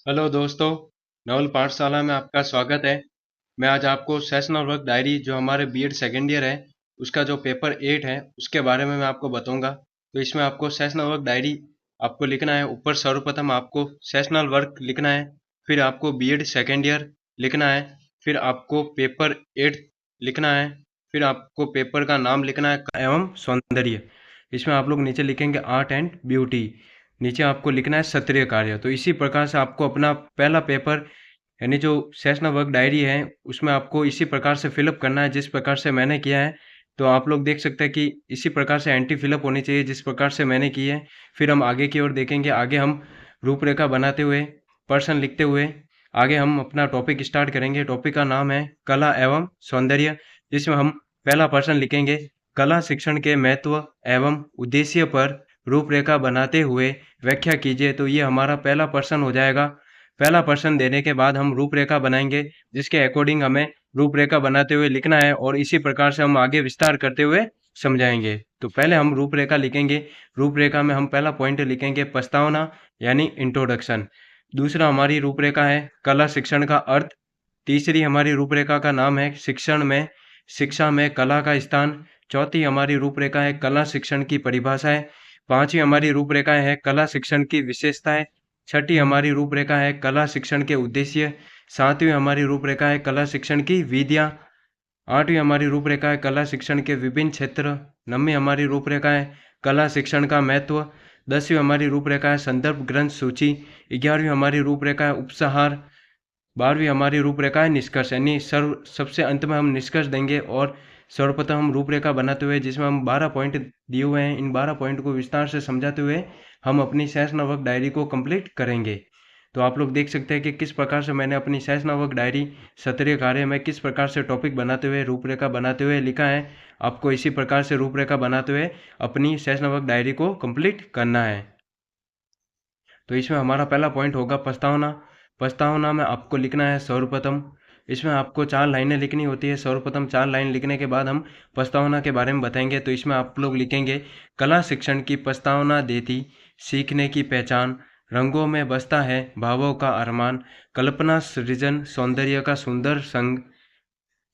Hello दोस्तों, नवल पाठशाला में आपका स्वागत है। मैं आज आपको सेशनल वर्क डायरी जो हमारे बीएड सेकेंड ईयर है उसका जो पेपर 8 है उसके बारे में मैं आपको बताऊंगा। तो इसमें आपको सेशनल वर्क डायरी आपको लिखना है। ऊपर सर्वप्रथम आपको सेशनल वर्क लिखना है, फिर आपको बीएड सेकेंड ईयर लिखना है, फिर आपको पेपर 8 लिखना है, फिर आपको पेपर का नाम लिखना है एवं सौंदर्य। इसमें आप लोग नीचे लिखेंगे आर्ट एंड ब्यूटी, नीचे आपको लिखना है सत्रीय कार्य। तो इसी प्रकार से आपको अपना पहला पेपर यानी जो सेशनल वर्क डायरी है उसमें आपको इसी प्रकार से फिलअप करना है जिस प्रकार से मैंने किया है। तो आप लोग देख सकते हैं कि इसी प्रकार से एंट्री फिलअप होनी चाहिए जिस प्रकार से मैंने की है। फिर हम आगे की ओर देखेंगे। आगे हम रूपरेखा बनाते हुए, पर्सन लिखते हुए आगे हम अपना टॉपिक स्टार्ट करेंगे। टॉपिक का नाम है कला एवं सौंदर्य, जिसमें हम पहला पर्सन लिखेंगे। कला शिक्षण के महत्व एवं उद्देश्य पर रूपरेखा बनाते हुए व्याख्या कीजिए। तो ये हमारा पहला पर्सन हो जाएगा। पहला पर्सन देने के बाद हम रूपरेखा बनाएंगे जिसके अकॉर्डिंग हमें रूपरेखा बनाते हुए लिखना है, और इसी प्रकार से हम आगे विस्तार करते हुए समझाएंगे। तो पहले हम रूपरेखा लिखेंगे। रूपरेखा में हम पहला पॉइंट लिखेंगे प्रस्तावना यानी इंट्रोडक्शन। दूसरा हमारी रूपरेखा है कला शिक्षण का अर्थ। तीसरी हमारी रूपरेखा का नाम है शिक्षण में शिक्षा में कला का स्थान। चौथी हमारी रूपरेखा है कला शिक्षण की परिभाषाएं। पांचवी हमारी रूपरेखा है कला शिक्षण की विशेषताएं। छठी हमारी रूपरेखा है कला शिक्षण के उद्देश्य। सातवीं हमारी रूपरेखा है कला शिक्षण की विधियां। आठवीं हमारी रूपरेखा है कला शिक्षण के विभिन्न क्षेत्र। नवीं हमारी रूपरेखा है कला शिक्षण का महत्व। 10वीं हमारी रूपरेखा है संदर्भ ग्रंथ सूची। 11वीं हमारी रूपरेखा है उपसंहार। 12वीं हमारी रूपरेखा है निष्कर्ष, यानी सबसे अंत में हम निष्कर्ष देंगे। और सर्वप्रथम हम रूपरेखा बनाते हुए जिसमें हम 12 पॉइंट दिए हुए हैं, इन 12 पॉइंट को विस्तार से समझाते हुए हम अपनी सेशनल वर्क डायरी को कंप्लीट करेंगे। तो आप लोग देख सकते हैं कि किस प्रकार से मैंने अपनी सेशनल वर्क डायरी सत्रीय कार्य में किस प्रकार से टॉपिक बनाते हुए रूपरेखा बनाते हुए लिखा है। आपको इसी प्रकार से रूपरेखा बनाते हुए अपनी सेशनल वर्क डायरी को कंप्लीट करना है। तो इसमें हमारा पहला पॉइंट होगा प्रस्तावना। प्रस्तावना में आपको लिखना है सर्वप्रथम, इसमें आपको 4 लाइनें लिखनी होती है। सर्वप्रथम 4 लाइन लिखने के बाद हम प्रस्तावना के बारे में बताएंगे। तो इसमें आप लोग लिखेंगे कला शिक्षण की प्रस्तावना देती सीखने की पहचान, रंगों में बसता है भावों का अरमान, कल्पना सृजन सौंदर्य का सुंदर संग,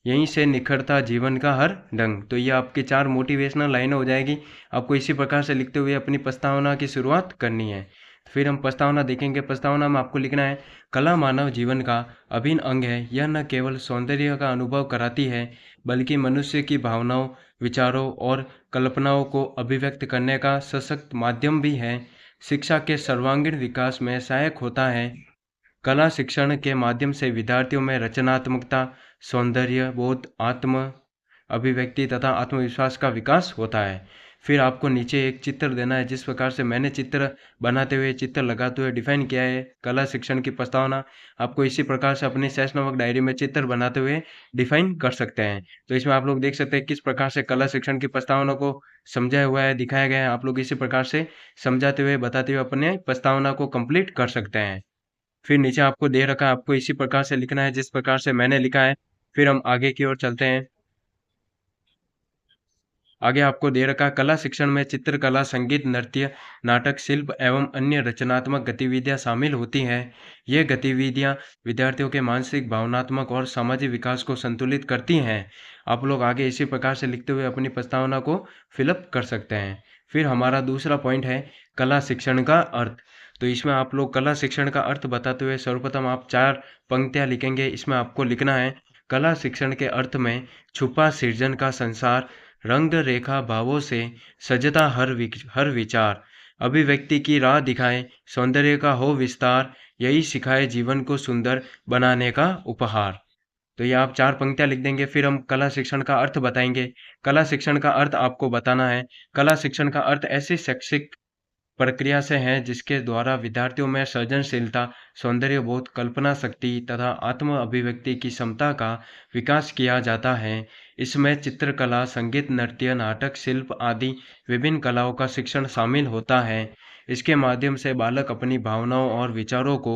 यहीं से निखरता जीवन का हर ढंग। तो ये आपकी 4 मोटिवेशनल लाइनें हो जाएगी। आपको इसी प्रकार से लिखते हुए अपनी प्रस्तावना की शुरुआत करनी है। फिर हम प्रस्तावना देखेंगे। प्रस्तावना में आपको लिखना है कला मानव जीवन का अभिन्न अंग है। यह न केवल सौंदर्य का अनुभव कराती है बल्कि मनुष्य की भावनाओं, विचारों और कल्पनाओं को अभिव्यक्त करने का सशक्त माध्यम भी है। शिक्षा के सर्वांगीण विकास में सहायक होता है। कला शिक्षण के माध्यम से विद्यार्थियों में रचनात्मकता, सौंदर्य बोध, आत्म अभिव्यक्ति तथा आत्मविश्वास का विकास होता है। फिर आपको नीचे एक चित्र देना है। जिस प्रकार से मैंने चित्र बनाते हुए, चित्र लगाते हुए डिफाइन किया है कला शिक्षण की प्रस्तावना, आपको इसी प्रकार से अपनी सेशनल वर्क डायरी में चित्र बनाते हुए डिफाइन कर सकते हैं। तो इसमें आप लोग देख सकते हैं किस प्रकार से कला शिक्षण की प्रस्तावना को समझाया हुआ है, दिखाया गया है। आप लोग इसी प्रकार से समझाते हुए, बताते हुए अपने प्रस्तावना को कंप्लीट कर सकते हैं। फिर नीचे आपको दे रखा है, आपको इसी प्रकार से लिखना है जिस प्रकार से मैंने लिखा है। फिर हम आगे की ओर चलते हैं। आगे आपको दे रखा है कला शिक्षण में चित्रकला, संगीत, नृत्य, नाटक, शिल्प एवं अन्य रचनात्मक गतिविधियां शामिल होती हैं। ये गतिविधियां विद्यार्थियों के मानसिक, भावनात्मक और सामाजिक विकास को संतुलित करती हैं। आप लोग आगे इसी प्रकार से लिखते हुए अपनी प्रस्तावना को फिलअप कर सकते हैं। फिर हमारा दूसरा पॉइंट है कला शिक्षण का अर्थ। तो इसमें आप लोग कला शिक्षण का अर्थ बताते हुए सर्वप्रथम आप 4 पंक्तियां लिखेंगे। इसमें आपको लिखना है कला शिक्षण के अर्थ में छुपा सृजन का संसार, रंग रेखा भावों से सजता हर विचार, अभिव्यक्ति की राह दिखाए सौंदर्य का हो विस्तार, यही सिखाए जीवन को सुंदर बनाने का उपहार। तो ये आप 4 पंक्तियां लिख देंगे। फिर हम कला शिक्षण का अर्थ बताएंगे। कला शिक्षण का अर्थ आपको बताना है। कला शिक्षण का अर्थ ऐसी शैक्षिक प्रक्रिया से है जिसके द्वारा विद्यार्थियों में सृजनशीलता, सौंदर्य बोध, कल्पना शक्ति तथा आत्म अभिव्यक्ति की क्षमता का विकास किया जाता है। इसमें चित्रकला, संगीत, नृत्य, नाटक, शिल्प आदि विभिन्न कलाओं का शिक्षण शामिल होता है। इसके माध्यम से बालक अपनी भावनाओं और विचारों को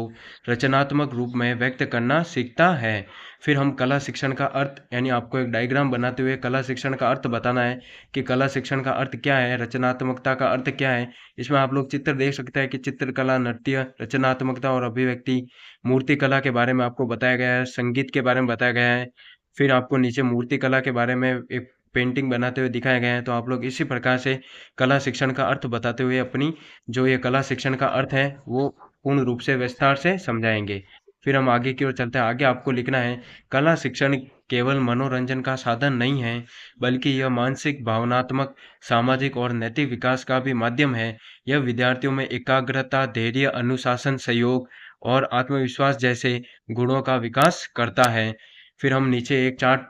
रचनात्मक रूप में व्यक्त करना सीखता है। फिर हम कला शिक्षण का अर्थ यानी आपको एक डायग्राम बनाते हुए कला शिक्षण का अर्थ बताना है कि कला शिक्षण का अर्थ क्या है, रचनात्मकता का अर्थ क्या है। इसमें आप लोग चित्र देख सकते हैं कि चित्रकला, नृत्य, रचनात्मकता और अभिव्यक्ति, मूर्ति कला के बारे में आपको बताया गया है, संगीत के बारे में बताया गया है। फिर आपको नीचे मूर्ति कला के बारे में एक पेंटिंग बनाते हुए दिखाया गया है। तो आप लोग इसी प्रकार से कला शिक्षण का अर्थ बताते हुए अपनी जो ये कला शिक्षण का अर्थ है वो पूर्ण रूप से विस्तार से समझाएंगे। फिर हम आगे की ओर चलते हैं। आगे आपको लिखना है, कला शिक्षण केवल मनोरंजन का साधन नहीं है, बल्कि यह मानसिक, भावनात्मक, सामाजिक और नैतिक विकास का भी माध्यम है। यह विद्यार्थियों में एकाग्रता, धैर्य, अनुशासन, सहयोग और आत्मविश्वास जैसे गुणों का विकास करता है। फिर हम नीचे एक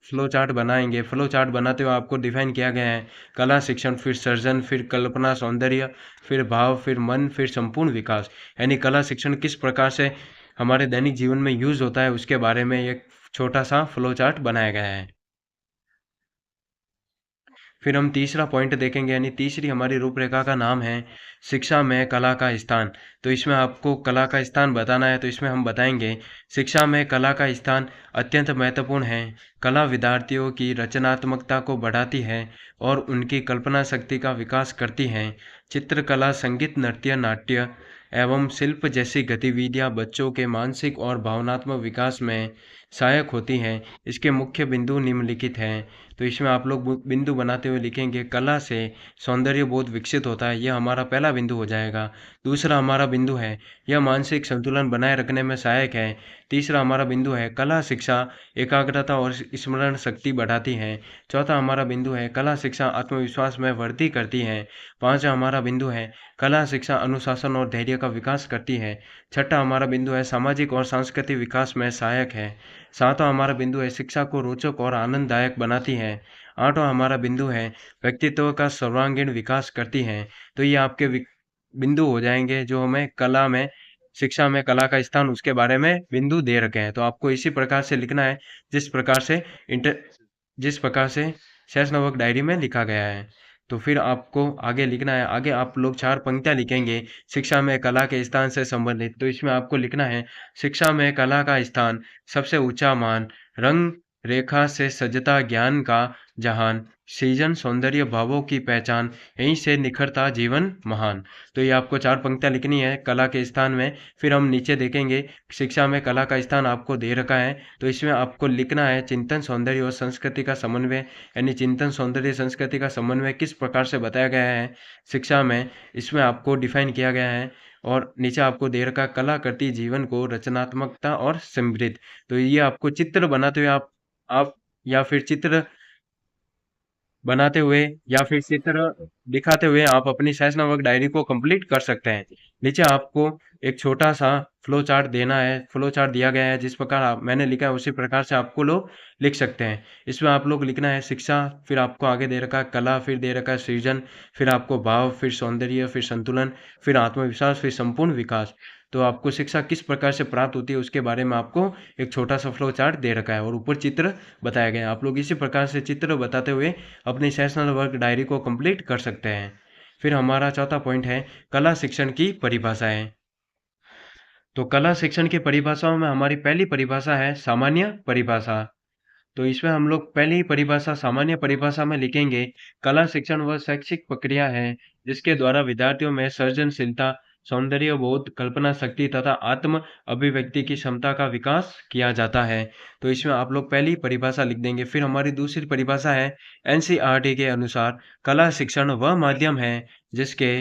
फ्लो चार्ट बनाएंगे। फ्लो चार्ट बनाते हुए आपको डिफाइन किया गया है कला शिक्षण, फिर सर्जन, फिर कल्पना, सौंदर्य, फिर भाव, फिर मन, फिर संपूर्ण विकास। यानी कला शिक्षण किस प्रकार से हमारे दैनिक जीवन में यूज होता है उसके बारे में एक छोटा सा फ्लो चार्ट बनाया गया है। फिर हम तीसरा पॉइंट देखेंगे, यानी तीसरी हमारी रूपरेखा का नाम है शिक्षा में कला का स्थान। तो इसमें आपको कला का स्थान बताना है। तो इसमें हम बताएंगे, शिक्षा में कला का स्थान अत्यंत महत्वपूर्ण है। कला विद्यार्थियों की रचनात्मकता को बढ़ाती है और उनकी कल्पना शक्ति का विकास करती है। चित्रकला, संगीत, नृत्य, नाट्य एवं शिल्प जैसी गतिविधियां बच्चों के मानसिक और भावनात्मक विकास में सहायक होती हैं। इसके मुख्य बिंदु निम्नलिखित हैं। तो इसमें आप लोग बिंदु बनाते हुए लिखेंगे, कला से सौंदर्य बोध विकसित होता है, यह हमारा पहला बिंदु हो जाएगा। दूसरा हमारा बिंदु है, यह मानसिक संतुलन बनाए रखने में सहायक है। तीसरा हमारा बिंदु है, कला शिक्षा एकाग्रता और स्मरण शक्ति बढ़ाती है। चौथा हमारा बिंदु है, कला शिक्षा आत्मविश्वास में वृद्धि करती है। पांचवा हमारा बिंदु है, कला शिक्षा अनुशासन और धैर्य का विकास करती है। छठा हमारा बिंदु है, सामाजिक और सांस्कृतिक विकास में सहायक है। सातवां हमारा बिंदु है, शिक्षा को रोचक और आनंददायक बनाती है। आठवां हमारा बिंदु है, व्यक्तित्व का सर्वांगीण विकास करती है। तो ये आपके बिंदु हो जाएंगे जो हमें कला में, शिक्षा में कला का स्थान, उसके बारे में बिंदु दे रखे हैं। तो आपको इसी प्रकार से लिखना है जिस प्रकार से इंटर जिस प्रकार से शेषनावक डायरी में लिखा गया है। तो फिर आपको आगे लिखना है। आगे आप लोग 4 पंक्तियाँ लिखेंगे शिक्षा में कला के स्थान से संबंधित। तो इसमें आपको लिखना है, शिक्षा में कला का स्थान सबसे ऊंचा मान, रंग रेखा से सजता ज्ञान का जहान, सृजन सौंदर्य भावों की पहचान, यहीं से निखरता जीवन महान। तो ये आपको 4 पंक्तियाँ लिखनी है कला के स्थान में। फिर हम नीचे देखेंगे, शिक्षा में कला का स्थान आपको दे रखा है। तो इसमें आपको लिखना है, चिंतन सौंदर्य और संस्कृति का समन्वय। यानी चिंतन सौंदर्य संस्कृति का समन्वय किस प्रकार से बताया गया है शिक्षा में, इसमें आपको डिफाइन किया गया है। और नीचे आपको दे रखा, कला करती जीवन को रचनात्मकता और समृद्ध। तो ये आपको चित्र बनाते हुए आप या फिर चित्र बनाते हुए या फिर चित्र दिखाते हुए आप अपनी सहज नामक डायरी को कंप्लीट कर सकते हैं। नीचे आपको एक छोटा सा फ्लो चार्ट देना है, फ्लो चार्ट दिया गया है, जिस प्रकार मैंने लिखा है उसी प्रकार से आपको लोग लिख सकते हैं। इसमें आप लोग लिखना है शिक्षा, फिर आपको आगे दे रखा है कला, फिर दे रखा है सृजन, फिर आपको भाव, फिर सौंदर्य, फिर संतुलन, फिर आत्मविश्वास, फिर संपूर्ण विकास। तो आपको शिक्षा किस प्रकार से प्राप्त होती है उसके बारे में आपको एक छोटा सा फ्लो चार्ट दे रखा है और ऊपर चित्र बताया गया है। आप लोग इसी प्रकार से चित्र बताते हुए अपनी सेशनल वर्क डायरी को कंप्लीट कर सकते हैं। फिर हमारा चौथा पॉइंट है कला शिक्षण की परिभाषाएं। तो कला शिक्षण की परिभाषाओं में हमारी पहली परिभाषा है सामान्य परिभाषा। तो इसमें हम लोग पहली ही परिभाषा, सामान्य परिभाषा में लिखेंगे, कला शिक्षण वह शैक्षिक प्रक्रिया है जिसके द्वारा विद्यार्थियों में सृजनशीलता, सौंदर्य बोध, कल्पना शक्ति तथा आत्म अभिव्यक्ति की क्षमता का विकास किया जाता है। तो इसमें आप लोग पहली परिभाषा लिख देंगे। फिर हमारी दूसरी परिभाषा है, एनसीईआरटी के अनुसार कला शिक्षण वह माध्यम है जिसके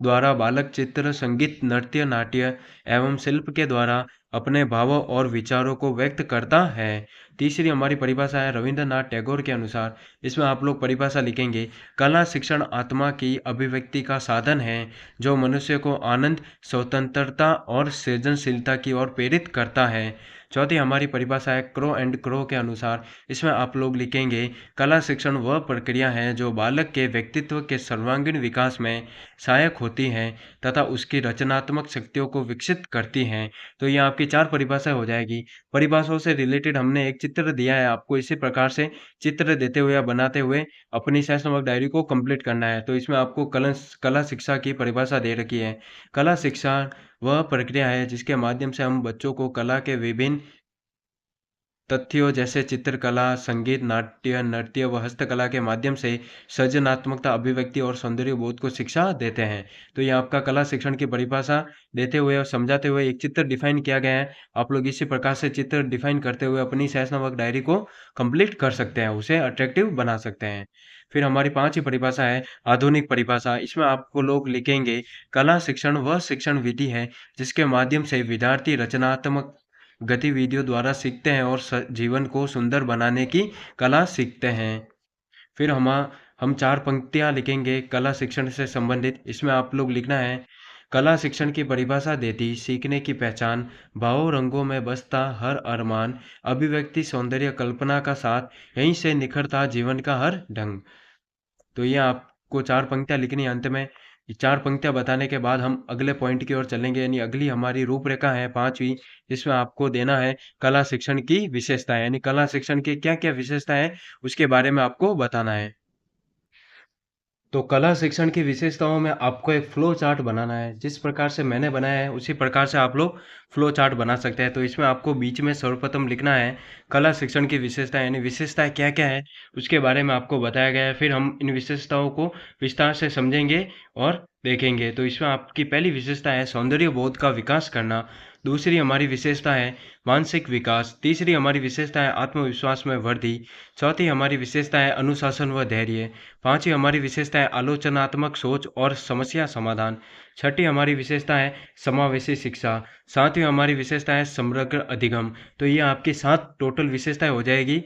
द्वारा बालक चित्र, संगीत, नृत्य, नाट्य एवं शिल्प के द्वारा अपने भावों और विचारों को व्यक्त करता है। तीसरी हमारी परिभाषा है रविंद्रनाथ टैगोर के अनुसार। इसमें आप लोग परिभाषा लिखेंगे, कला शिक्षण आत्मा की अभिव्यक्ति का साधन है जो मनुष्य को आनंद, स्वतंत्रता और सृजनशीलता की ओर प्रेरित करता है। चौथी हमारी परिभाषा है क्रो एंड क्रो के अनुसार। इसमें आप लोग लिखेंगे, कला शिक्षण वह प्रक्रिया है जो बालक के व्यक्तित्व के सर्वांगीण विकास में सहायक होती हैं तथा उसकी रचनात्मक शक्तियों को विकसित करती हैं। तो ये आपकी 4 परिभाषाएँ हो जाएगी। परिभाषाओं से रिलेटेड हमने एक चित्र दिया है आपको, इसी प्रकार से चित्र देते हुए या बनाते हुए अपनी सहज नमक डायरी को कंप्लीट करना है। तो इसमें आपको कला शिक्षा की परिभाषा दे रखी है। कला शिक्षा वह प्रक्रिया है जिसके माध्यम से हम बच्चों को कला के विभिन्न तथ्यों जैसे चित्रकला, संगीत, नाट्य, नृत्य व हस्तकला के माध्यम से सृजनात्मकता, अभिव्यक्ति और सौंदर्य बोध को शिक्षा देते हैं। तो ये आपका कला शिक्षण की परिभाषा देते हुए और समझाते हुए एक चित्र डिफाइन किया गया है। आप लोग इसी प्रकार से चित्र डिफाइन करते हुए अपनी सहज नमक डायरी को कंप्लीट कर सकते हैं, उसे अट्रैक्टिव बना सकते हैं। फिर हमारी 5वीं परिभाषा है आधुनिक परिभाषा। इसमें आपको लोग लिखेंगे कला शिक्षण वह शिक्षण विधि है जिसके माध्यम से विद्यार्थी रचनात्मक गतिविधियों द्वारा सीखते हैं और जीवन को सुंदर बनाने की कला सीखते हैं। फिर हम 4 पंक्तियाँ लिखेंगे कला शिक्षण से संबंधित। इसमें आप लोग लिखना है कला शिक्षण की परिभाषा देती सीखने की पहचान, भावों रंगों में बसता हर अरमान, अभिव्यक्ति सौंदर्य कल्पना का साथ यहीं से निखरता जीवन का हर ढंग। तो ये आपको 4 पंक्तियाँ लिखनी है अंत में। ये 4 पंक्तियाँ बताने के बाद हम अगले पॉइंट की ओर चलेंगे, यानी अगली हमारी रूपरेखा है 5वीं, जिसमें आपको देना है कला शिक्षण की विशेषताएँ, यानी कला शिक्षण की क्या-क्या विशेषताएँ हैं, उसके बारे में आपको बताना है। तो कला शिक्षण की विशेषताओं में आपको एक फ्लो चार्ट बनाना है। जिस प्रकार से मैंने बनाया है उसी प्रकार से आप लोग फ्लो चार्ट बना सकते हैं। तो इसमें आपको बीच में सर्वप्रथम लिखना है कला शिक्षण की विशेषताएं, यानी विशेषताएं क्या-क्या है उसके बारे में आपको बताया गया है। फिर हम इन विशेषताओं को विस्तार से समझेंगे और देखेंगे। तो इसमें आपकी पहली विशेषता है सौंदर्य बोध का विकास करना। दूसरी हमारी विशेषता है मानसिक विकास। तीसरी हमारी विशेषता है आत्मविश्वास में वृद्धि। चौथी हमारी विशेषता है अनुशासन व धैर्य। पांचवी हमारी विशेषता है आलोचनात्मक सोच और समस्या समाधान। छठी हमारी विशेषता है समावेशी शिक्षा। सातवीं हमारी विशेषता है समग्र अधिगम। तो ये आपकी 7 टोटल विशेषताएं हो जाएगी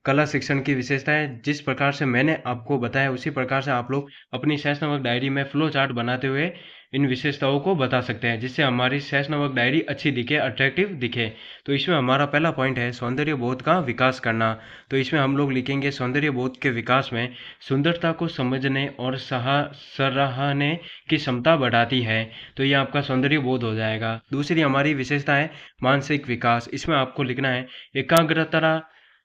कला शिक्षण की विशेषताएं। जिस प्रकार से मैंने आपको बताया उसी प्रकार से आप लोग अपनी सहज नमक डायरी में फ्लो चार्ट बनाते हुए इन विशेषताओं को बता सकते हैं, जिससे हमारी सहज नमक डायरी अच्छी दिखे, अट्रैक्टिव दिखे। तो इसमें हमारा पहला पॉइंट है सौंदर्य बोध का विकास करना। तो इसमें हम लोग लिखेंगे सौंदर्य बोध के विकास में सुंदरता को समझने और सराहने की क्षमता बढ़ाती है। तो ये आपका सौंदर्य बोध हो जाएगा। दूसरी हमारी विशेषता है मानसिक विकास। इसमें आपको लिखना है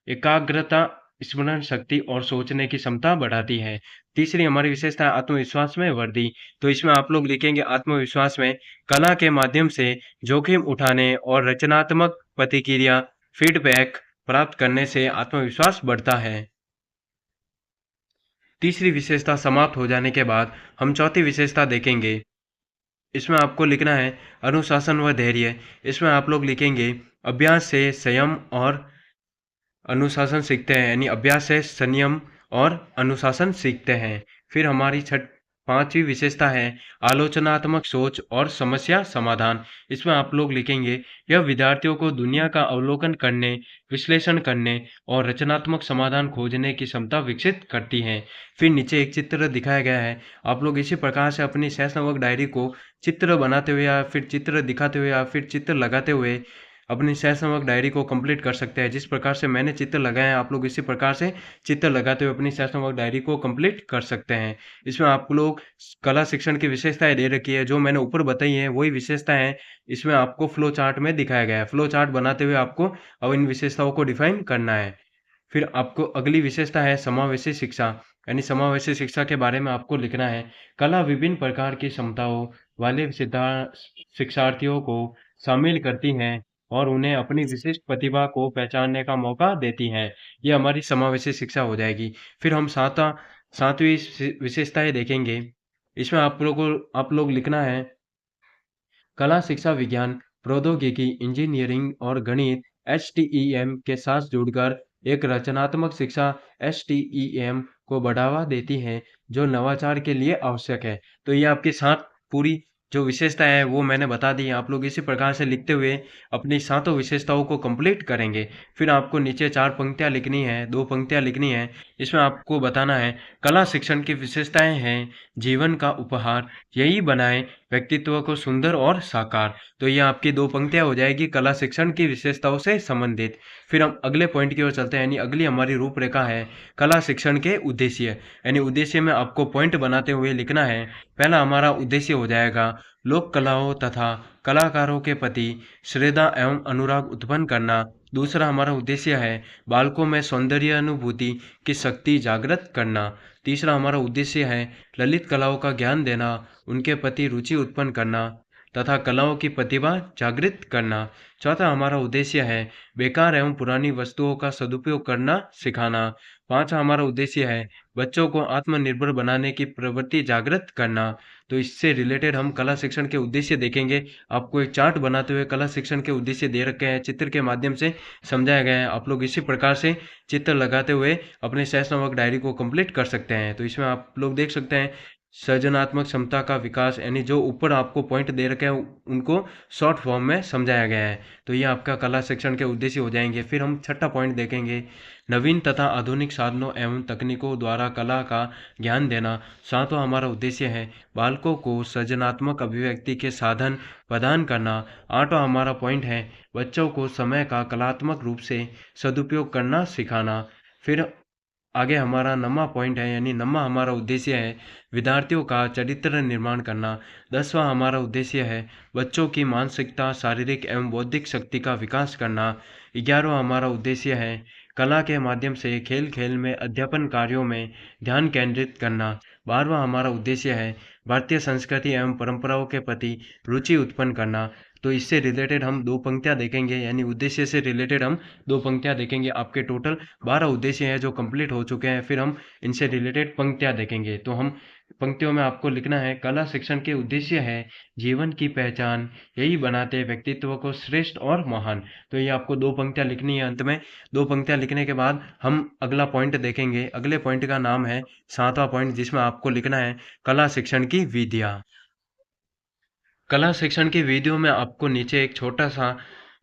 एकाग्रता स्मरण शक्ति और सोचने की क्षमता बढ़ाती है। तीसरी हमारी विशेषता है आत्मविश्वास में वृद्धि। तो इसमें आप लोग लिखेंगे आत्मविश्वास में कला के माध्यम से जोखिम उठाने और रचनात्मक प्रतिक्रिया फीडबैक प्राप्त करने से आत्मविश्वास बढ़ता है। तीसरी विशेषता समाप्त हो जाने के बाद हम चौथी विशेषता देखेंगे। इसमें आपको लिखना है अनुशासन व धैर्य। इसमें आप लोग लिखेंगे अभ्यास से संयम और अनुशासन सीखते हैं, यानी अभ्यास से संयम और अनुशासन सीखते हैं। फिर हमारी 5वीं विशेषता है आलोचनात्मक सोच और समस्या समाधान। इसमें आप लोग लिखेंगे यह विद्यार्थियों को दुनिया का अवलोकन करने, विश्लेषण करने और रचनात्मक समाधान खोजने की क्षमता विकसित करती है। फिर नीचे एक चित्र दिखाया गया है। आप लोग इसी प्रकार से अपनी सहज नमक डायरी को चित्र बनाते हुए या फिर चित्र दिखाते हुए या फिर चित्र लगाते हुए अपनी सहज नमक डायरी को कंप्लीट कर सकते हैं। जिस प्रकार से मैंने चित्र लगाए हैं आप लोग इसी प्रकार से चित्र लगाते हुए अपनी सहज नमक डायरी को कंप्लीट कर सकते हैं। इसमें आप लोग कला शिक्षण की विशेषताएं दे रखी है, जो मैंने ऊपर बताई है वही विशेषताएं हैं इसमें आपको फ्लो चार्ट में दिखाया गया है। फ्लो चार्ट बनाते हुए आपको अब इन विशेषताओं को डिफाइन करना है। फिर आपको अगली विशेषता है समावेशी शिक्षा, यानी समावेशी शिक्षा के बारे में आपको लिखना है कला विभिन्न प्रकार की क्षमताओं वाले शिक्षार्थियों को शामिल करती हैं और उन्हें अपनी विशिष्ट प्रतिभा को पहचानने का मौका देती हैं। ये हमारी समावेशी शिक्षा हो जाएगी। फिर हम 7वीं विशेषताएं देखेंगे। इसमें आप लोग लिखना है कला शिक्षा विज्ञान, प्रौद्योगिकी, इंजीनियरिंग और गणित STEM के साथ जुड़कर एक रचनात्मक शिक्षा STEM को बढ़ावा देती है, जो नवाचार के लिए आवश्यक है। तो ये आपके 7 पूरी जो विशेषता है वो मैंने बता दी। आप लोग इसी प्रकार से लिखते हुए अपनी 7 विशेषताओं को कंप्लीट करेंगे। फिर आपको नीचे 4 पंक्तियाँ लिखनी है, 2 पंक्तियाँ लिखनी है। इसमें आपको बताना है कला शिक्षण की विशेषताएं हैं जीवन का उपहार, यही बनाए व्यक्तित्व को सुंदर और साकार। तो ये आपकी 2 पंक्तियाँ हो जाएगी कला शिक्षण की विशेषताओं से संबंधित। फिर हम अगले पॉइंट की ओर चलते हैं, यानी अगली हमारी रूपरेखा है कला शिक्षण के उद्देश्य। यानी उद्देश्य में आपको पॉइंट बनाते हुए लिखना है। पहला हमारा उद्देश्य हो जाएगा लोक कलाओं तथा कलाकारों के प्रति श्रद्धा एवं अनुराग उत्पन्न करना। दूसरा हमारा उद्देश्य है बालकों में सौंदर्य अनुभूति की शक्ति जागृत करना। तीसरा हमारा उद्देश्य है ललित कलाओं का ज्ञान देना, उनके प्रति रुचि उत्पन्न करना तथा कलाओं की प्रतिभा जागृत करना। चौथा हमारा उद्देश्य है बेकार एवं पुरानी वस्तुओं का सदुपयोग करना सिखाना। पांचवा हमारा उद्देश्य है बच्चों को आत्मनिर्भर बनाने की प्रवृत्ति जागृत करना। तो इससे रिलेटेड हम कला शिक्षण के उद्देश्य देखेंगे। आपको एक चार्ट बनाते हुए कला शिक्षण के उद्देश्य दे रखे हैं, चित्र के माध्यम से समझाया गया है। आप लोग इसी प्रकार से चित्र लगाते हुए अपने सहज नवक डायरी को कंप्लीट कर सकते हैं। तो इसमें आप लोग देख सकते हैं सृजनात्मक क्षमता का विकास, यानी जो ऊपर आपको पॉइंट दे रखे हैं उनको शॉर्ट फॉर्म में समझाया गया है। तो ये आपका कला शिक्षण के उद्देश्य हो जाएंगे। फिर हम छठा पॉइंट देखेंगे नवीन तथा आधुनिक साधनों एवं तकनीकों द्वारा कला का ज्ञान देना। सातवां हमारा उद्देश्य है बालकों को सृजनात्मक अभिव्यक्ति के साधन प्रदान करना। आठवां हमारा पॉइंट है बच्चों को समय का कलात्मक रूप से सदुपयोग करना सिखाना। फिर आगे हमारा नौवां पॉइंट है, यानी नौवां हमारा उद्देश्य है विद्यार्थियों का चरित्र निर्माण करना। 10वां हमारा उद्देश्य है बच्चों की मानसिकता, शारीरिक एवं बौद्धिक शक्ति का विकास करना। 11वां हमारा उद्देश्य है कला के माध्यम से खेल खेल में अध्यापन कार्यों में ध्यान केंद्रित करना। 12वां हमारा उद्देश्य है भारतीय संस्कृति एवं परंपराओं के प्रति रुचि उत्पन्न करना। तो इससे रिलेटेड हम 2 पंक्तियाँ देखेंगे, यानी उद्देश्य से रिलेटेड हम 2 पंक्तियाँ देखेंगे। आपके टोटल 12 उद्देश्य हैं जो कंप्लीट हो चुके हैं। फिर हम इनसे रिलेटेड पंक्तियाँ देखेंगे। तो हम पंक्तियों में आपको लिखना है कला शिक्षण के उद्देश्य है जीवन की पहचान, यही बनाते व्यक्तित्व को श्रेष्ठ और महान। तो ये आपको 2 पंक्तियाँ लिखनी है। अंत में 2 पंक्तियाँ लिखने के बाद हम अगला पॉइंट देखेंगे। अगले पॉइंट का नाम है 7वां पॉइंट, जिसमें आपको लिखना है कला शिक्षण की विधियाँ। कला शिक्षण की वीडियो में आपको नीचे एक छोटा सा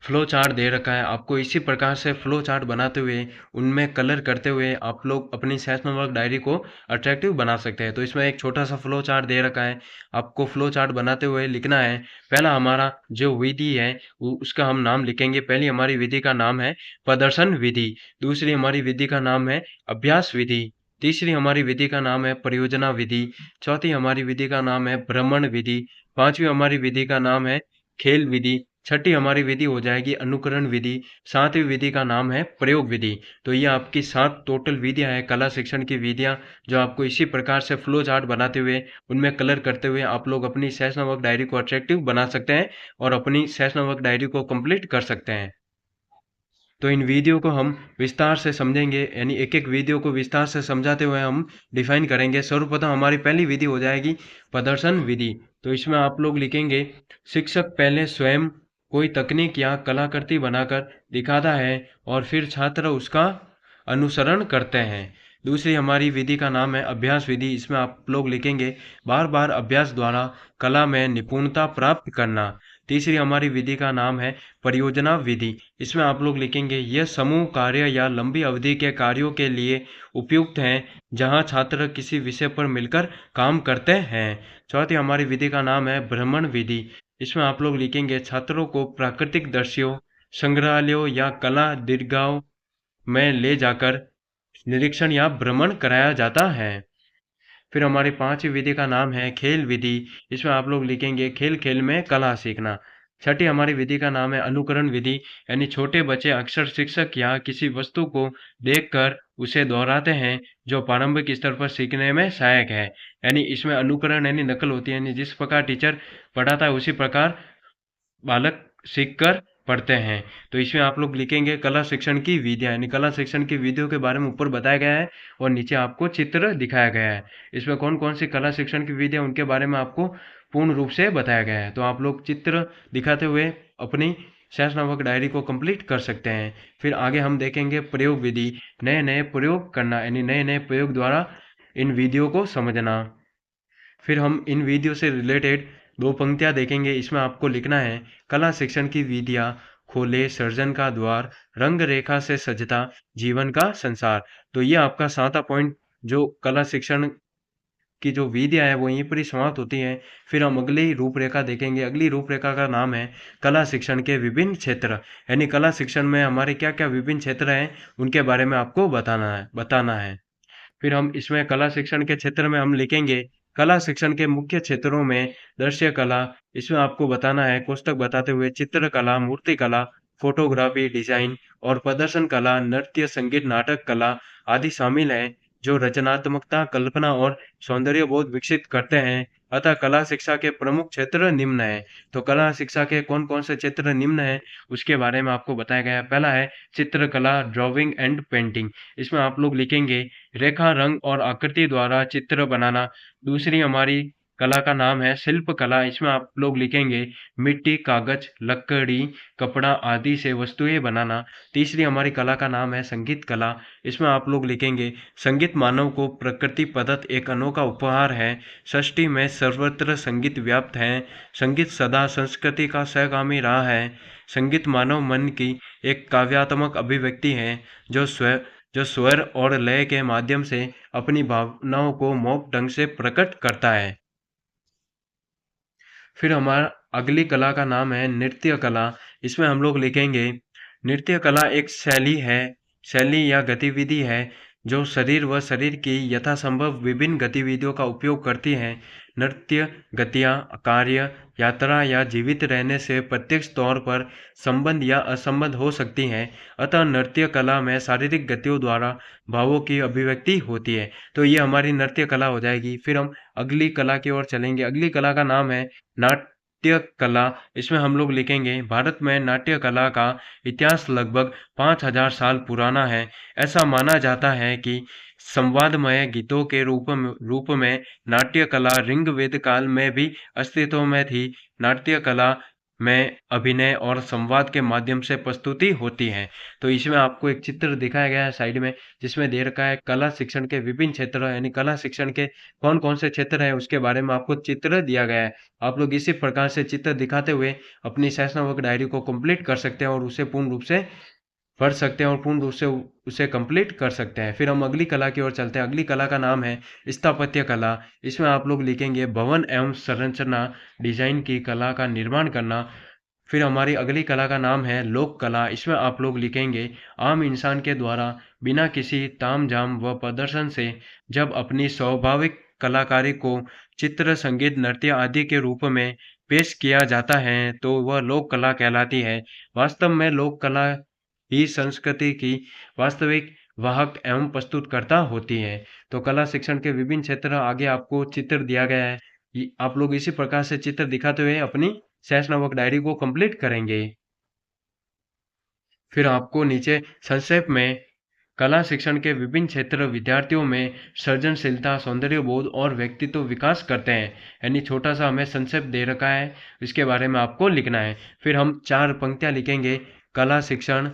फ्लो चार्ट दे रखा है। आपको इसी प्रकार से फ्लो चार्ट बनाते हुए उनमें कलर करते हुए आप लोग अपनी सेशनल वर्क डायरी को अट्रैक्टिव बना सकते हैं। तो इसमें एक छोटा सा फ्लो चार्ट दे रखा है। आपको फ्लो चार्ट बनाते हुए लिखना है पहला हमारा जो विधि है उसका हम नाम लिखेंगे। पहली हमारी विधि का नाम है प्रदर्शन विधि। दूसरी हमारी विधि का नाम है अभ्यास विधि। तीसरी हमारी विधि का नाम है परियोजना विधि। चौथी हमारी विधि का नाम है भ्रमण विधि। पांचवी हमारी विधि का नाम है खेल विधि। छठी हमारी विधि हो जाएगी अनुकरण विधि। सातवीं विधि का नाम है प्रयोग विधि। तो ये आपकी 7 टोटल विधियां हैं कला शिक्षण की विधियां, जो आपको इसी प्रकार से फ्लो चार्ट बनाते हुए उनमें कलर करते हुए आप लोग अपनी सेशनल वर्क डायरी को अट्रैक्टिव बना सकते हैं और अपनी सेशनल वर्क डायरी को कंप्लीट कर सकते हैं। तो इन वीडियो को हम विस्तार से समझेंगे, यानी एक एक वीडियो को विस्तार से समझाते हुए हम डिफाइन करेंगे। सर्वप्रथम हमारी पहली विधि हो जाएगी प्रदर्शन विधि। तो इसमें आप लोग लिखेंगे शिक्षक पहले स्वयं कोई तकनीक या कलाकृति बनाकर दिखाता है और फिर छात्र उसका अनुसरण करते हैं। दूसरी हमारी विधि का नाम है अभ्यास विधि। इसमें आप लोग लिखेंगे बार बार अभ्यास द्वारा कला में निपुणता प्राप्त करना। तीसरी हमारी विधि का नाम है परियोजना विधि। इसमें आप लोग लिखेंगे यह समूह कार्य या लंबी अवधि के कार्यों के लिए उपयुक्त है जहां छात्र किसी विषय पर मिलकर काम करते हैं। चौथी हमारी विधि का नाम है भ्रमण विधि। इसमें आप लोग लिखेंगे छात्रों को प्राकृतिक दृश्यों, संग्रहालयों या कला दीर्घाओं में ले जाकर निरीक्षण या भ्रमण कराया जाता है। फिर हमारी 5वीं विधि का नाम है खेल विधि। इसमें आप लोग लिखेंगे खेल खेल में कला सीखना। छठी हमारी विधि का नाम है अनुकरण विधि, यानी छोटे बच्चे अक्सर शिक्षक या किसी वस्तु को देखकर उसे दोहराते हैं जो प्रारंभिक स्तर पर सीखने में सहायक है। यानी इसमें अनुकरण यानी नकल होती है, यानी जिस प्रकार टीचर पढ़ाता है उसी प्रकार बालक सीखकर पढ़ते हैं। तो इसमें आप लोग लिखेंगे कला शिक्षण की विधियाँ, यानी कला शिक्षण की विधियों के बारे में ऊपर बताया गया है और नीचे आपको चित्र दिखाया गया है। इसमें कौन कौन सी कला शिक्षण की विधियाँ उनके बारे में आपको पूर्ण रूप से बताया गया है। तो आप लोग चित्र दिखाते हुए अपनी सहज नामक डायरी को कंप्लीट कर सकते हैं। फिर आगे हम देखेंगे प्रयोग विधि, नए नए प्रयोग करना, यानी नए नए प्रयोग द्वारा इन विधियों को समझना। फिर हम इन विधियों से रिलेटेड 2 पंक्तियाँ देखेंगे। इसमें आपको लिखना है कला शिक्षण की विधियाँ खोले सृजन का द्वार, रंग रेखा से सजता जीवन का संसार। तो ये आपका 7वां पॉइंट जो कला शिक्षण की जो विधियाँ है वो यहीं पर ही समाप्त होती हैं। फिर हम अगली रूपरेखा देखेंगे। अगली रूपरेखा का नाम है कला शिक्षण के विभिन्न क्षेत्र। यानी कला शिक्षण में हमारे क्या क्या विभिन्न क्षेत्र हैं, उनके बारे में आपको बताना है। फिर हम इसमें कला शिक्षण के क्षेत्र में हम लिखेंगे कला शिक्षण के मुख्य क्षेत्रों में दृश्य कला, इसमें आपको बताना है कोष्टक बताते हुए चित्रकला, मूर्ति कला, फोटोग्राफी, डिजाइन और प्रदर्शन कला, नृत्य, संगीत, नाटक कला आदि शामिल हैं, जो रचनात्मकता, कल्पना और सौंदर्य बोध विकसित करते हैं। अतः कला शिक्षा के प्रमुख क्षेत्र निम्न हैं। तो कला शिक्षा के कौन-कौन से क्षेत्र निम्न हैं, उसके बारे में आपको बताया गया है। पहला है चित्रकला, ड्राइंग एंड पेंटिंग। इसमें आप लोग लिखेंगे रेखा, रंग और आकृति द्वारा चित्र बनाना। दूसरी हमारी कला का नाम है शिल्प कला। इसमें आप लोग लिखेंगे मिट्टी, कागज, लकड़ी, कपड़ा आदि से वस्तुएं बनाना। तीसरी हमारी कला का नाम है संगीत कला। इसमें आप लोग लिखेंगे संगीत मानव को प्रकृति प्रदत्त एक अनोखा उपहार है। सृष्टि में सर्वत्र संगीत व्याप्त है। संगीत सदा संस्कृति का सहगामी रहा है। संगीत मानव मन की एक काव्यात्मक अभिव्यक्ति है, जो स्वर और लय के माध्यम से अपनी भावनाओं को मौलिक ढंग से प्रकट करता है। फिर हमारा अगली कला का नाम है नृत्य कला। इसमें हम लोग लिखेंगे नृत्य कला एक शैली या गतिविधि है जो शरीर व शरीर की यथासंभव विभिन्न गतिविधियों का उपयोग करती है। नृत्य गतियाँ, कार्य, यात्रा या जीवित रहने से प्रत्यक्ष तौर पर संबंध या असंबद्ध हो सकती हैं। अतः नृत्य कला में शारीरिक गतियों द्वारा भावों की अभिव्यक्ति होती है। तो ये हमारी नृत्य कला हो जाएगी। फिर हम अगली कला की ओर चलेंगे। अगली कला का नाम है नाट्य कला। इसमें हम लोग लिखेंगे भारत में नाट्य कला का इतिहास लगभग 5000 साल पुराना है। ऐसा माना जाता है कि संवादमय गीतों के रूप में नाट्य कला ऋग्वेद काल में भी अस्तित्व में थी। नाट्य कला में अभिनय और संवाद के माध्यम से प्रस्तुति होती है। तो इसमें आपको एक चित्र दिखाया गया है साइड में, जिसमें दे रखा है कला शिक्षण के विभिन्न क्षेत्र, यानी कला शिक्षण के कौन कौन से क्षेत्र हैं उसके बारे में आपको चित्र दिया गया है। आप लोग इसी प्रकार से चित्र दिखाते हुए अपनी सेशनल वर्क डायरी को कंप्लीट कर सकते हैं और उसे पूर्ण रूप से पढ़ सकते हैं और पूर्ण रूप से उसे कंप्लीट कर सकते हैं। फिर हम अगली कला की ओर चलते हैं। अगली कला का नाम है स्थापत्य कला। इसमें आप लोग लिखेंगे भवन एवं संरचना डिजाइन की कला का निर्माण करना। फिर हमारी अगली कला का नाम है लोक कला। इसमें आप लोग लिखेंगे आम इंसान के द्वारा बिना किसी तामझाम व प्रदर्शन से जब अपनी स्वाभाविक कलाकारी को चित्र, संगीत, नृत्य आदि के रूप में पेश किया जाता है तो वह लोक कला कहलाती है। वास्तव में लोक कला ही संस्कृति की वास्तविक वाहक एवं प्रस्तुतकर्ता होती है। तो कला शिक्षण के विभिन्न क्षेत्र आगे आपको चित्र दिया गया है। आप लोग इसी प्रकार से चित्र दिखाते हुए अपनी सेशन वर्क डायरी को कंप्लीट करेंगे। फिर आपको नीचे संक्षेप में कला शिक्षण के विभिन्न क्षेत्र विद्यार्थियों में सृजनशीलता, सौंदर्य बोध और व्यक्तित्व विकास करते हैं। यानी छोटा सा हमें संक्षेप दे रखा है, इसके बारे में आपको लिखना है। फिर हम 4 पंक्तियां लिखेंगे कला शिक्षण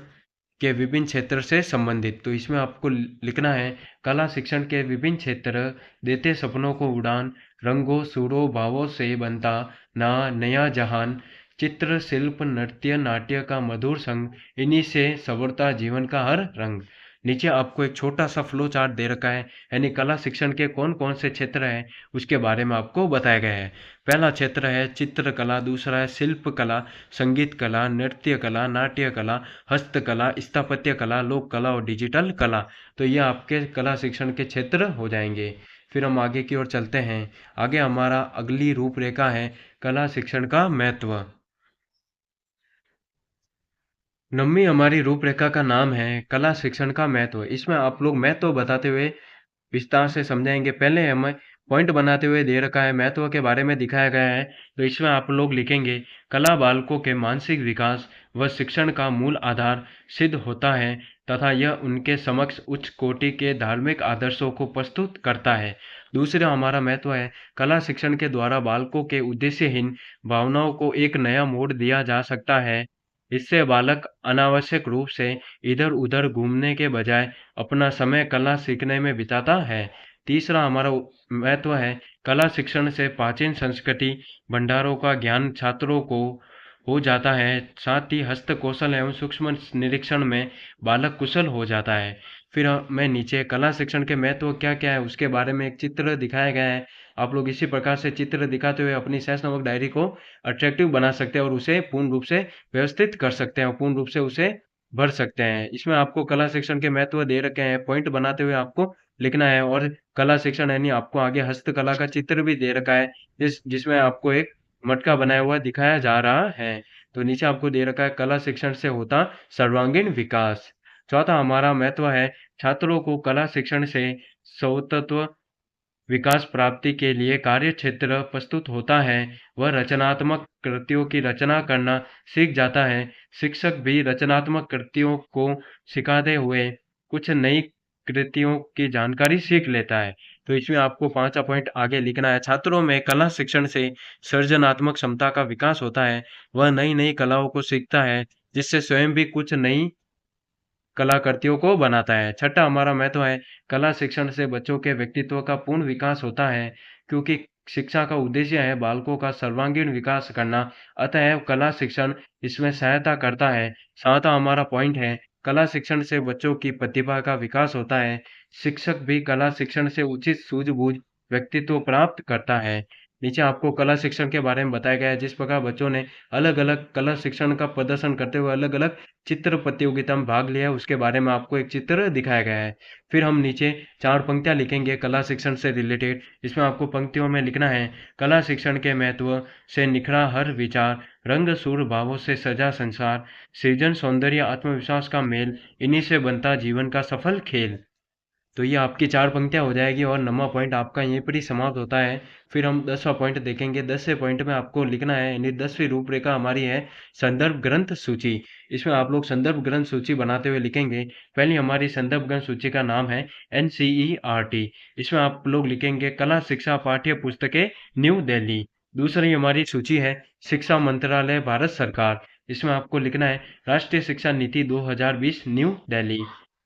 के विभिन्न क्षेत्र से संबंधित। तो इसमें आपको लिखना है कला शिक्षण के विभिन्न क्षेत्र देते सपनों को उड़ान, रंगों सुरों भावों से बनता नया जहान, चित्र शिल्प नृत्य नाट्य का मधुर संग, इन्हीं से संवरता जीवन का हर रंग। नीचे आपको एक छोटा सा फ्लो चार्ट दे रखा है, यानी कला शिक्षण के कौन कौन से क्षेत्र हैं उसके बारे में आपको बताया गया है। पहला क्षेत्र है चित्रकला, दूसरा है शिल्प कला, संगीत कला, नृत्य कला, नाट्य कला, हस्तकला, स्थापत्य कला, लोक कला और डिजिटल कला। तो ये आपके कला शिक्षण के क्षेत्र हो जाएंगे। फिर हम आगे की ओर चलते हैं। आगे हमारा अगली रूपरेखा है कला शिक्षण का महत्व। 9वीं हमारी रूपरेखा का नाम है कला शिक्षण का महत्व। इसमें आप लोग महत्व बताते हुए विस्तार से समझाएंगे। पहले हमें पॉइंट बनाते हुए दे रखा है, महत्व के बारे में दिखाया गया है। तो इसमें आप लोग लिखेंगे कला बालकों के मानसिक विकास व शिक्षण का मूल आधार सिद्ध होता है तथा यह उनके समक्ष उच्च कोटि के धार्मिक आदर्शों को प्रस्तुत करता है। दूसरा हमारा महत्व है कला शिक्षण के द्वारा बालकों के उद्देश्यहीन भावनाओं को एक नया मोड़ दिया जा सकता है। इससे बालक अनावश्यक रूप से इधर-उधर घूमने के बजाय अपना समय कला सीखने में बिताता है। तीसरा हमारा महत्व है कला शिक्षण से प्राचीन संस्कृति भंडारों का ज्ञान छात्रों को हो जाता है। साथ ही हस्त कौशल एवं सूक्ष्म निरीक्षण में बालक कुशल हो जाता है। फिर मैं नीचे कला शिक्षण के महत्व क्या-क्या है उसके बारे में एक चित्र दिखाया गया है। आप लोग इसी प्रकार से चित्र दिखाते हुए अपनी सहज नमक डायरी को अट्रैक्टिव बना सकते हैं और उसे पूर्ण रूप से व्यवस्थित कर सकते हैं और पूर्ण रूप से उसे भर सकते हैं। इसमें आपको कला शिक्षण के महत्व दे रखे हैं, पॉइंट बनाते हुए आपको लिखना है और कला शिक्षण यानी आपको आगे हस्तकला का चित्र भी दे रखा है, जिसमें आपको एक मटका बनाया हुआ दिखाया जा रहा है। तो नीचे आपको दे रखा है कला शिक्षण से होता सर्वांगीण विकास। चौथा हमारा महत्व है छात्रों को कला शिक्षण से स्वतंत्र विकास प्राप्ति के लिए कार्य क्षेत्र प्रस्तुत होता है। वह रचनात्मक कृतियों की रचना करना सीख जाता है। शिक्षक भी रचनात्मक कृतियों को सिखाते हुए कुछ नई कृतियों की जानकारी सीख लेता है। तो इसमें आपको 5वां पॉइंट आगे लिखना है। छात्रों में कला शिक्षण से सृजनात्मक क्षमता का विकास होता है। वह नई-नई कलाओं को सीखता है, जिससे स्वयं भी कुछ नई कलाकृतियों को बनाता है। छठा हमारा महत्व है कला शिक्षण से बच्चों के व्यक्तित्व का पूर्ण विकास होता है, क्योंकि शिक्षा का उद्देश्य है बालकों का सर्वांगीण विकास करना, अतः कला शिक्षण इसमें सहायता करता है। सातवां हमारा पॉइंट है कला शिक्षण से बच्चों की प्रतिभा का विकास होता है। शिक्षक भी कला शिक्षण से उचित सूझबूझ व्यक्तित्व प्राप्त करता है। नीचे आपको कला शिक्षण के बारे में बताया गया है, जिस प्रकार बच्चों ने अलग-अलग कला शिक्षण का प्रदर्शन करते हुए अलग-अलग चित्र प्रतियोगिता में भाग लिया है, उसके बारे में आपको एक चित्र दिखाया गया है। फिर हम नीचे 4 पंक्तियाँ लिखेंगे कला शिक्षण से रिलेटेड। इसमें आपको पंक्तियों में लिखना है, कला शिक्षण के महत्व से निखरा हर विचार, रंग सुर भावों से सजा संसार, सृजन सौंदर्य आत्मविश्वास का मेल, इन्हीं से बनता जीवन का सफल खेल। तो ये आपकी 4 पंक्तियाँ हो जाएगी और 9वां पॉइंट आपका यहीं पर ही समाप्त होता है। फिर हम 10वां पॉइंट देखेंगे। 10वें पॉइंट में आपको लिखना है यानी 10वीं रूपरेखा हमारी है संदर्भ ग्रंथ सूची। इसमें आप लोग संदर्भ ग्रंथ सूची बनाते हुए लिखेंगे। पहली हमारी संदर्भ ग्रंथ सूची का नाम है NCERT। इसमें आप लोग लिखेंगे कला शिक्षा पाठ्य पुस्तकें न्यू दिल्ली। दूसरी हमारी सूची है शिक्षा मंत्रालय भारत सरकार। इसमें आपको लिखना है राष्ट्रीय शिक्षा नीति 2020 न्यू दिल्ली।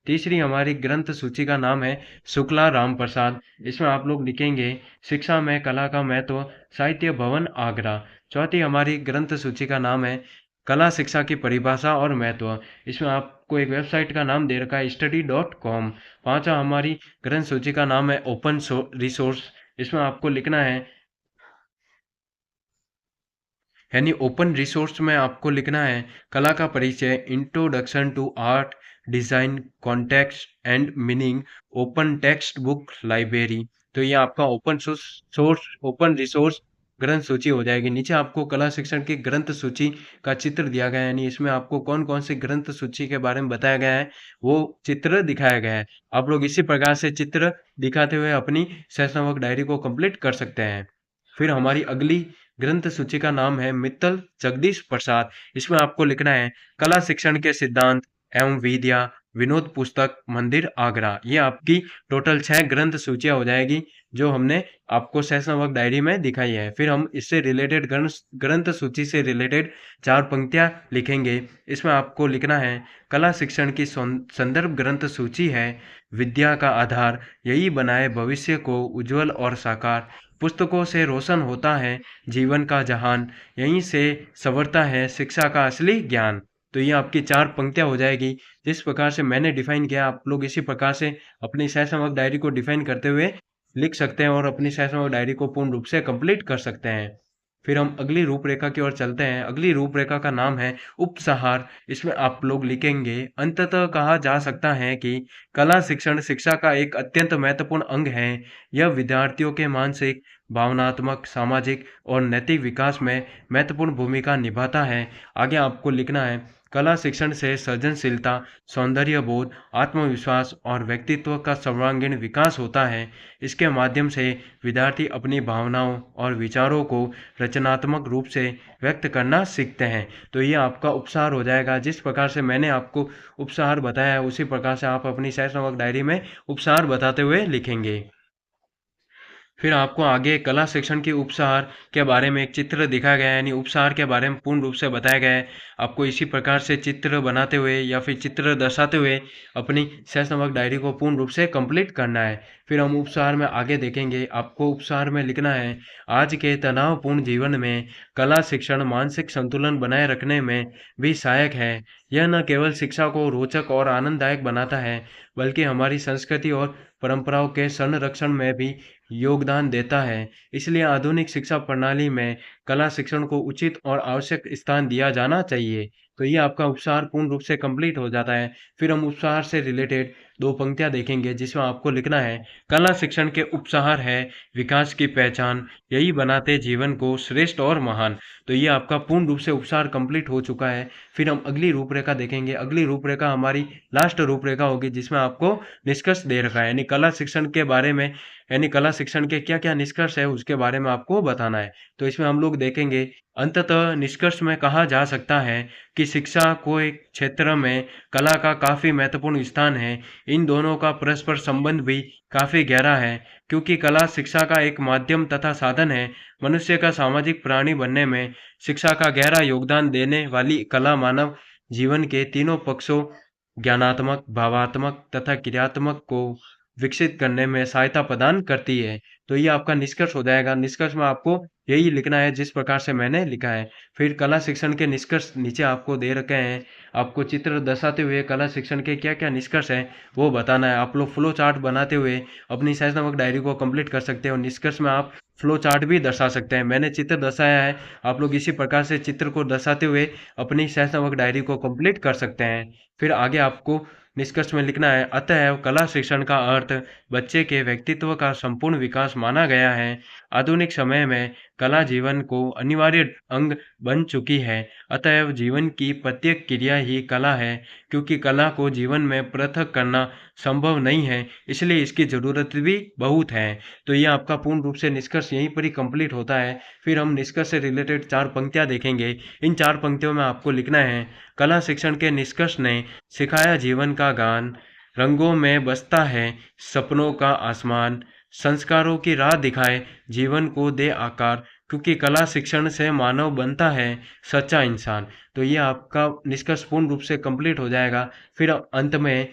तीसरी हमारी ग्रंथ सूची का नाम है शुक्ला राम प्रसाद। इसमें आप लोग लिखेंगे शिक्षा में कला का महत्व साहित्य भवन आगरा। चौथी हमारी ग्रंथ सूची का नाम है कला शिक्षा की परिभाषा और महत्व। इसमें आपको एक वेबसाइट का नाम दे रखा है study.com। पांचवा हमारी ग्रंथ सूची का नाम है ओपन रिसोर्स। इसमें आपको लिखना है यानी ओपन रिसोर्स में आपको लिखना है कला का परिचय introduction to art design context and meaning open text book library. तो ये आपका ओपन रिसोर्स ग्रंथ सूची हो जाएगी। नीचे आपको कला शिक्षण की ग्रंथ सूची का चित्र दिया गया है यानी इसमें आपको कौन कौन सी ग्रंथ सूची के बारे में बताया गया है वो चित्र दिखाया गया है। आप लोग इसी प्रकार से चित्र दिखाते हुए अपनी सहज डायरी को कंप्लीट कर सकते हैं। फिर हमारी अगली ग्रंथ सूची का नाम है मित्तल जगदीश प्रसाद। इसमें आपको लिखना है कला शिक्षण के सिद्धांत एवं विधियाँ विनोद पुस्तक मंदिर आगरा। ये आपकी टोटल 6 ग्रंथ सूचियाँ हो जाएगी जो हमने आपको सहज डायरी में दिखाई है। फिर हम इससे रिलेटेड ग्रंथ सूची से रिलेटेड 4 पंक्तियाँ लिखेंगे। इसमें आपको लिखना है कला शिक्षण की संदर्भ ग्रंथ सूची है विद्या का आधार, यही बनाए भविष्य को उज्जवल और साकार। पुस्तकों से रोशन होता है जीवन का जहान, यहीं से संवरता है शिक्षा का असली ज्ञान। तो ये आपकी 4 पंक्तियाँ हो जाएगी। जिस प्रकार से मैंने डिफाइन किया आप लोग इसी प्रकार से अपनी सहज डायरी को डिफाइन करते हुए लिख सकते हैं और अपनी सहज डायरी को पूर्ण रूप से कंप्लीट कर सकते हैं। फिर हम अगली रूपरेखा की ओर चलते हैं। अगली रूपरेखा का नाम है उपसंहार। इसमें आप लोग लिखेंगे अंततः कहा जा सकता है कि कला शिक्षण शिक्षा का एक अत्यंत महत्वपूर्ण अंग है। यह विद्यार्थियों के मानसिक भावनात्मक सामाजिक और नैतिक विकास में महत्वपूर्ण भूमिका निभाता है। आगे आपको लिखना है कला शिक्षण से सृजनशीलता सौंदर्य बोध आत्मविश्वास और व्यक्तित्व का सर्वांगीण विकास होता है। इसके माध्यम से विद्यार्थी अपनी भावनाओं और विचारों को रचनात्मक रूप से व्यक्त करना सीखते हैं। तो ये आपका उपसार हो जाएगा। जिस प्रकार से मैंने आपको उपसार बताया है उसी प्रकार से आप अपनी सहज डायरी में उपसार बताते हुए लिखेंगे। फिर आपको आगे कला सेक्शन के उपसहार के बारे में एक चित्र दिखाया गया है, यानी उपसहार के बारे में पूर्ण रूप से बताया गया है। आपको इसी प्रकार से चित्र बनाते हुए या फिर चित्र दर्शाते हुए अपनी सहज नमक डायरी को पूर्ण रूप से कंप्लीट करना है। फिर हम उपसहार में आगे देखेंगे। आपको उपसहार में लिखना है, आज के तनावपूर्ण जीवन में कला शिक्षण मानसिक संतुलन बनाए रखने में भी सहायक है। यह न केवल शिक्षा को रोचक और आनंददायक बनाता है, बल्कि हमारी संस्कृति और परंपराओं के संरक्षण में भी योगदान देता है। इसलिए आधुनिक शिक्षा प्रणाली में कला शिक्षण को उचित और आवश्यक स्थान दिया जाना चाहिए। तो ये आपका उपसहार पूर्ण रूप से कंप्लीट हो जाता है। फिर हम उपसहार से रिलेटेड 2 पंक्तियाँ देखेंगे, जिसमें आपको लिखना है, कला शिक्षण के उपसहार है विकास की पहचान, यही बनाते जीवन को श्रेष्ठ और महान। तो ये आपका पूर्ण रूप से उपसहार कंप्लीट हो चुका है। फिर हम अगली रूपरेखा देखेंगे। अगली रूपरेखा हमारी लास्ट रूपरेखा होगी, जिसमें आपको निष्कर्ष दे रखा है, यानी कला शिक्षण के बारे में, यानी कला शिक्षण के क्या-क्या निष्कर्ष है उसके बारे में आपको बताना है। तो इसमें हम लोग देखेंगे, अंततः निष्कर्ष में कहा जा सकता है कि शिक्षा को एक क्षेत्र में कला का काफ़ी महत्वपूर्ण स्थान है। इन दोनों का परस्पर संबंध भी काफ़ी गहरा है, क्योंकि कला शिक्षा का एक माध्यम तथा साधन है। मनुष्य का सामाजिक प्राणी बनने में शिक्षा का गहरा योगदान देने वाली कला मानव जीवन के तीनों पक्षों, ज्ञानात्मक, भावात्मक तथा क्रियात्मक को विकसित करने में सहायता प्रदान करती है। तो ये आपका निष्कर्ष हो जाएगा। निष्कर्ष में आपको यही लिखना है जिस प्रकार से मैंने लिखा है। फिर कला शिक्षण के निष्कर्ष नीचे आपको दे रखे हैं। आपको चित्र दर्शाते हुए कला शिक्षण के क्या-क्या निष्कर्ष हैं वो बताना है। आप लोग फ्लो चार्ट बनाते हुए अपनी सहज नमक डायरी को कंप्लीट कर सकते हो। निष्कर्ष में आप फ्लो चार्ट भी दर्शा सकते हैं। मैंने चित्र दर्शाया है, आप लोग इसी प्रकार से चित्र को दर्शाते हुए अपनी सहज नमक डायरी को कंप्लीट कर सकते हैं। फिर आगे आपको निष्कर्ष में लिखना है, अतएव कला शिक्षण का अर्थ बच्चे के व्यक्तित्व का संपूर्ण विकास माना गया है। आधुनिक समय में कला जीवन को अनिवार्य अंग बन चुकी है। अतएव जीवन की प्रत्येक क्रिया ही कला है, क्योंकि कला को जीवन में पृथक करना संभव नहीं है, इसलिए इसकी ज़रूरत भी बहुत है। तो ये आपका पूर्ण रूप से निष्कर्ष यहीं पर ही कंप्लीट होता है। फिर हम निष्कर्ष से रिलेटेड 4 पंक्तियाँ देखेंगे। इन 4 पंक्तियों में आपको लिखना है, कला शिक्षण के निष्कर्ष ने सिखाया जीवन का गान, रंगों में बसता है सपनों का आसमान, संस्कारों की राह दिखाए जीवन को दे आकार, क्योंकि कला शिक्षण से मानव बनता है सच्चा इंसान। तो ये आपका निष्कर्ष पूर्ण रूप से कंप्लीट हो जाएगा। फिर अंत में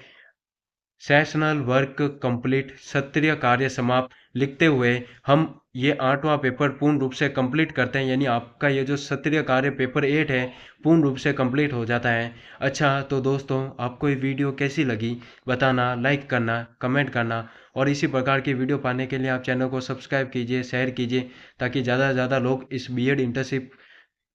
सेशनल वर्क कंप्लीट, सत्रीय कार्य समाप्त लिखते हुए हम ये 8वां पेपर पूर्ण रूप से कंप्लीट करते हैं, यानी आपका ये जो सत्रीय कार्य पेपर 8 है पूर्ण रूप से कंप्लीट हो जाता है। अच्छा, तो दोस्तों आपको ये वीडियो कैसी लगी बताना, लाइक करना, कमेंट करना, और इसी प्रकार की वीडियो पाने के लिए आप चैनल को सब्सक्राइब कीजिए, शेयर कीजिए, ताकि ज़्यादा से ज़्यादा लोग इस बीएड इंटर्नशिप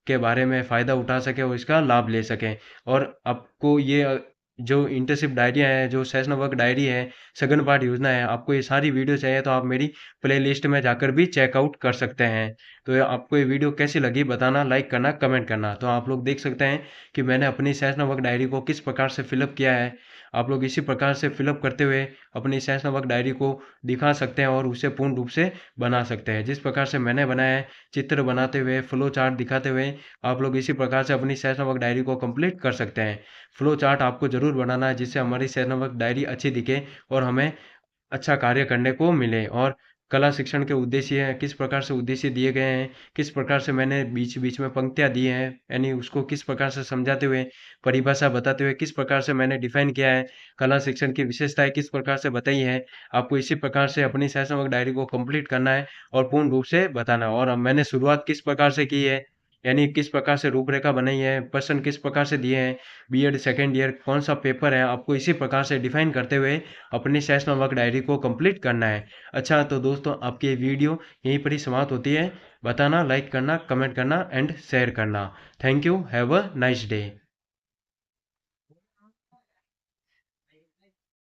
के बारे में फ़ायदा उठा सकें और इसका लाभ ले सकें। और आपको ये जो इंटर्नशिप डायरियाँ हैं, जो सेशन वर्क डायरी है, सघन पाठ योजना है, आपको ये सारी वीडियो चाहिए तो आप मेरी प्लेलिस्ट में जाकर भी चेकआउट कर सकते हैं। तो आपको ये वीडियो कैसी लगी बताना, लाइक करना, कमेंट करना। तो आप लोग देख सकते हैं कि मैंने अपनी सेशन वर्क डायरी को किस प्रकार से फिलअप किया है। आप लोग इसी प्रकार से फिलअप करते हुए अपनी सेशन वर्क डायरी को दिखा सकते हैं और उसे पूर्ण रूप से बना सकते हैं। जिस प्रकार से मैंने बनाया है, चित्र बनाते हुए, फ्लो चार्ट दिखाते हुए, आप लोग इसी प्रकार से अपनी सेशन वर्क डायरी को कंप्लीट कर सकते हैं। फ्लो चार्ट आपको ज़रूर बनाना है, जिससे हमारी सेशन वर्क डायरी अच्छी दिखे और हमें अच्छा कार्य करने को मिले। और कला शिक्षण के उद्देश्य किस प्रकार से उद्देश्य दिए गए हैं, किस प्रकार से मैंने बीच-बीच में पंक्तियाँ दी हैं, यानी उसको किस प्रकार से समझाते हुए, परिभाषा बताते हुए किस प्रकार से मैंने डिफ़ाइन किया है, कला शिक्षण की विशेषताएँ किस प्रकार से बताई हैं, आपको इसी प्रकार से अपनी सेशन वर्क डायरी को कंप्लीट करना है और पूर्ण रूप से बताना है। और अब मैंने शुरुआत किस प्रकार से की है, यानी किस प्रकार से रूपरेखा बनाई है, प्रश्न किस प्रकार से दिए हैं, बीएड सेकंड ईयर कौन-सा पेपर है, आपको इसी प्रकार से डिफ़ाइन करते हुए अपनी सेशनल वर्क डायरी को कंप्लीट करना है। अच्छा, तो दोस्तों आपकी ये वीडियो यहीं पर ही समाप्त होती है। बताना, लाइक करना, कमेंट करना एंड शेयर करना। Thank you, have a nice day.